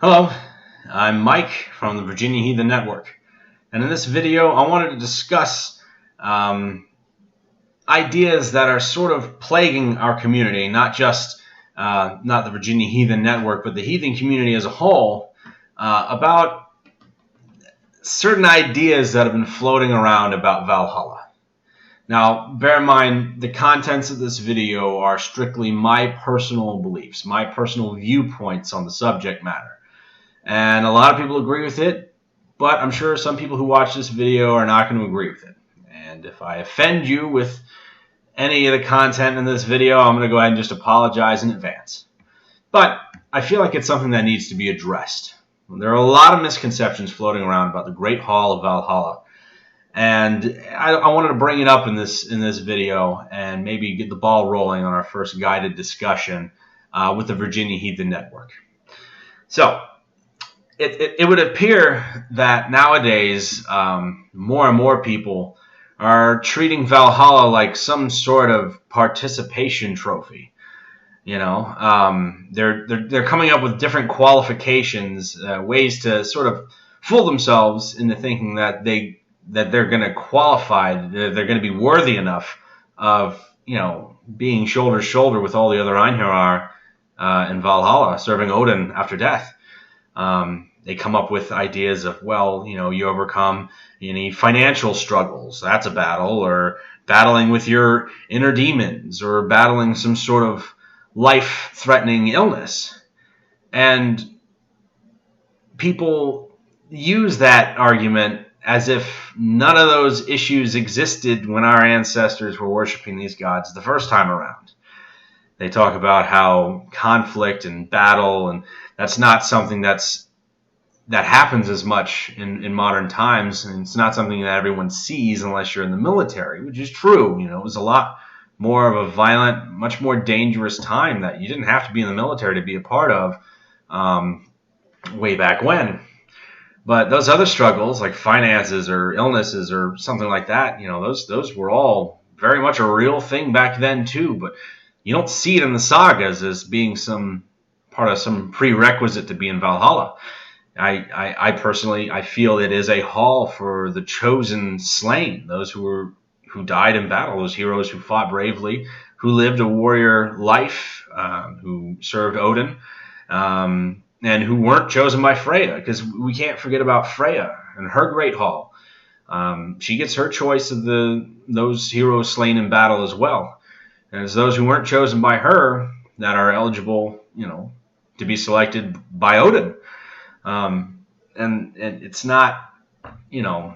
Hello, I'm Mike from the Virginia Heathen Network, and in this video I wanted to discuss ideas that are sort of plaguing our community, not just not the Virginia Heathen Network, but the heathen community as a whole, about certain ideas that have been floating around about Valhalla. Now, bear in mind, the contents of this video are strictly my personal beliefs, my personal viewpoints on the subject matter. And a lot of people agree with it, but I'm sure some people who watch this video are not going to agree with it. And if I offend you with any of the content in this video, I'm going to go ahead and just apologize in advance. But I feel like it's something that needs to be addressed. There are a lot of misconceptions floating around about the Great Hall of Valhalla. And I wanted to bring it up in this video and maybe get the ball rolling on our first guided discussion with the Virginia Heathen Network. So, it would appear that nowadays more and more people are treating Valhalla like some sort of participation trophy. You know, they're coming up with different qualifications, ways to sort of fool themselves into thinking that they're going to qualify, that they're going to be worthy enough of, you know, being shoulder to shoulder with all the other Einherjar in Valhalla, serving Odin after death. They come up with ideas of, well, you know, you overcome any financial struggles, that's a battle, or battling with your inner demons, or battling some sort of life-threatening illness. And people use that argument as if none of those issues existed when our ancestors were worshiping these gods the first time around. They talk about how conflict and battle, and that's not something that happens as much in modern times, and it's not something that everyone sees unless you're in the military, which is true. You know, it was a lot more of a violent, much more dangerous time that you didn't have to be in the military to be a part of way back when. But those other struggles, like finances or illnesses or something like that, you know, those were all very much a real thing back then too. But you don't see it in the sagas as being some part of some prerequisite to be in Valhalla. I personally feel it is a hall for the chosen slain, those who died in battle, those heroes who fought bravely, who lived a warrior life, who served Odin, and who weren't chosen by Freya, because we can't forget about Freya and her great hall. She gets her choice of those heroes slain in battle as well. And it's those who weren't chosen by her that are eligible, you know, to be selected by Odin. And it's not, you know,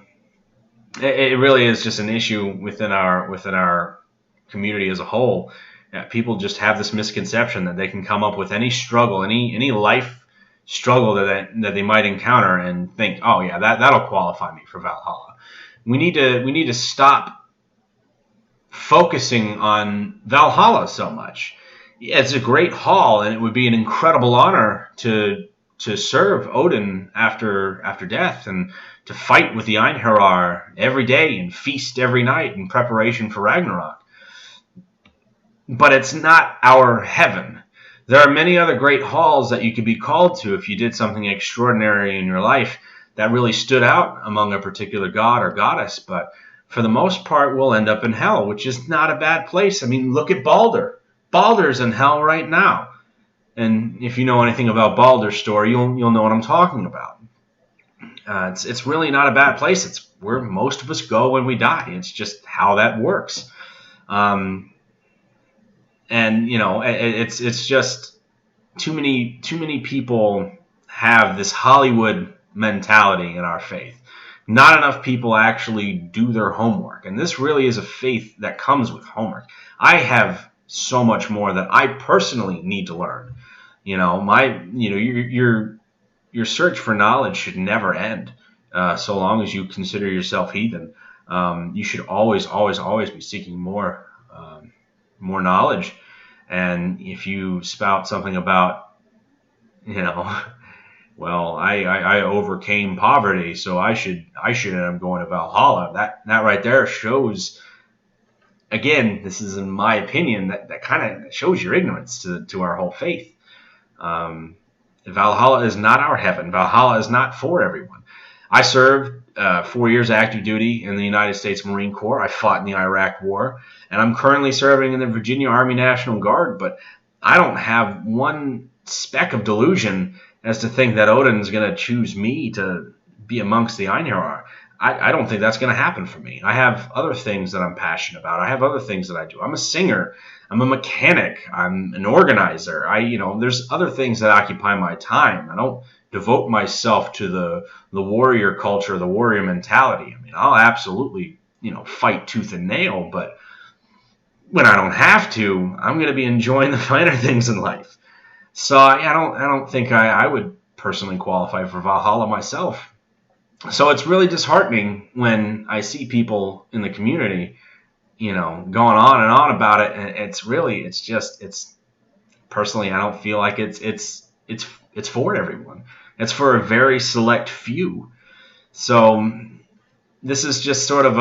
it really is just an issue within our community as a whole. People just have this misconception that they can come up with any struggle, any life struggle that they might encounter and think, oh yeah, that'll qualify me for Valhalla. We need to stop focusing on Valhalla so much. Yeah, it's a great hall, and it would be an incredible honor to serve Odin after death, and to fight with the Einherjar every day and feast every night in preparation for Ragnarok. But it's not our heaven. There are many other great halls that you could be called to if you did something extraordinary in your life that really stood out among a particular god or goddess. But for the most part, we'll end up in hell, which is not a bad place. I mean, look at Balder. Balder's in hell right now. And if you know anything about Baldur's story, you'll know what I'm talking about. It's really not a bad place. It's where most of us go when we die. It's just how that works. And you know, it's just too many people have this Hollywood mentality in our faith. Not enough people actually do their homework, and this really is a faith that comes with homework. I have so much more that I personally need to learn. You know, your search for knowledge should never end. So long as you consider yourself heathen, you should always be seeking more knowledge. And if you spout something about, you know, well, I overcame poverty, so I should end up going to Valhalla. That right there shows, again, this is in my opinion, that kind of shows your ignorance to our whole faith. Valhalla is not our heaven. Valhalla is not for everyone. I served 4 years active duty in the United States Marine Corps. I fought in the Iraq War, and I'm currently serving in the Virginia Army National Guard, but I don't have one speck of delusion as to think that Odin's going to choose me to be amongst the Einherjar. I don't think that's going to happen for me. I have other things that I'm passionate about. I have other things that I do. I'm a singer. I'm a mechanic. I'm an organizer. There's other things that occupy my time. I don't devote myself to the warrior culture, the warrior mentality. I mean, I'll absolutely, fight tooth and nail, but when I don't have to, I'm going to be enjoying the finer things in life. So I don't think I would personally qualify for Valhalla myself. So it's really disheartening when I see people in the community, going on and on about it, and it's personally, I don't feel like it's for everyone. It's for a very select few. So this is just sort of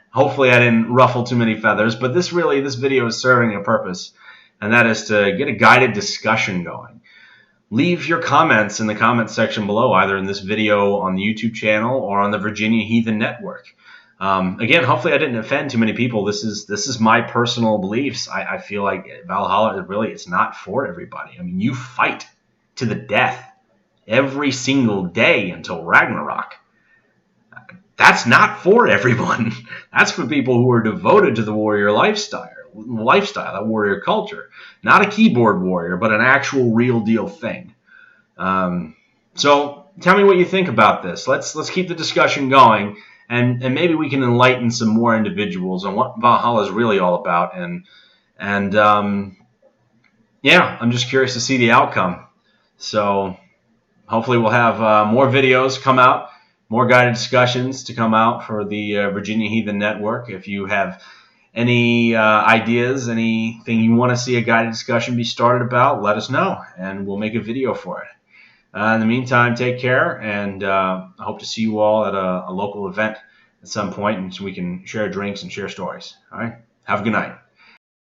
hopefully I didn't ruffle too many feathers, but this video is serving a purpose, and that is to get a guided discussion going. Leave your comments in the comments section below, either in this video on the YouTube channel or on the Virginia Heathen Network. Again, hopefully I didn't offend too many people. This is my personal beliefs. I feel like Valhalla, it's not for everybody. I mean, you fight to the death every single day until Ragnarok. That's not for everyone. That's for people who are devoted to the warrior lifestyle, that warrior culture. Not a keyboard warrior, but an actual real deal thing. So tell me what you think about this. Let's keep the discussion going, and maybe we can enlighten some more individuals on what Valhalla is really all about. And yeah, I'm just curious to see the outcome. So hopefully we'll have more videos come out, more guided discussions to come out for the Virginia Heathen Network. If you have any ideas, anything you want to see a guided discussion be started about, let us know, and we'll make a video for it. In the meantime, take care, and I hope to see you all at a local event at some point, and so we can share drinks and share stories. All right? Have a good night.